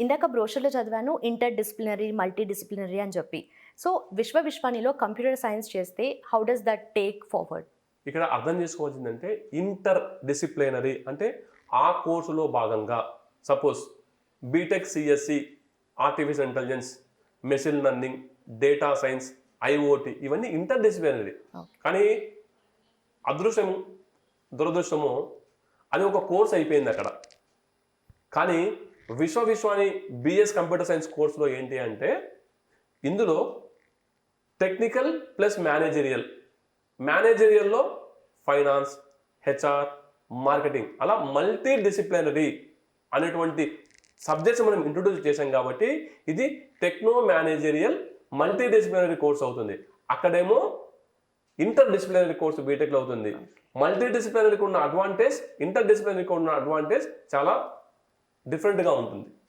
ఇందాక బ్రోషర్‌లో చదివాను inter disciplinary, multi disciplinary అని చెప్పి. సో, విశ్వవిష్వానిలో కంప్యూటర్ సైన్స్ చేస్తే how does that take forward? ఇక్కడ అర్థం చేసుకోవాల్సిందంటే ఇంటర్ డిసిప్లినరీ అంటే ఆ కోర్సులో భాగంగా suppose BTech CSC, artificial intelligence, machine learning, data science, IoT ఇవన్నీ ఇంటర్ డిసిప్లినరీ. ఓకే. కానీ అదృష్టము దురదృష్టము అది ఒక కోర్స్ అయిపోయింది అక్కడ. కానీ విశ్వాని బిఎస్ కంప్యూటర్ సైన్స్ కోర్సులో ఏంటి అంటే ఇందులో టెక్నికల్ ప్లస్ మేనేజరియల్లో ఫైనాన్స్, హెచ్ఆర్, మార్కెటింగ్ అలా మల్టీ డిసిప్లినరీ అనేటువంటి సబ్జెక్ట్స్ మనం ఇంట్రొడ్యూస్ చేశాం కాబట్టి ఇది techno managerial multi disciplinary course అవుతుంది. అక్కడేమో ఇంటర్ డిసిప్లినరీ కోర్సు బీటెక్లో అవుతుంది. మల్టీ డిసిప్లినరీకి ఉన్న అడ్వాంటేజ్ ఇంటర్ డిసిప్లినరీకి ఉన్న అడ్వాంటేజ్ చాలా డిఫరెంట్గా ఉంటుంది.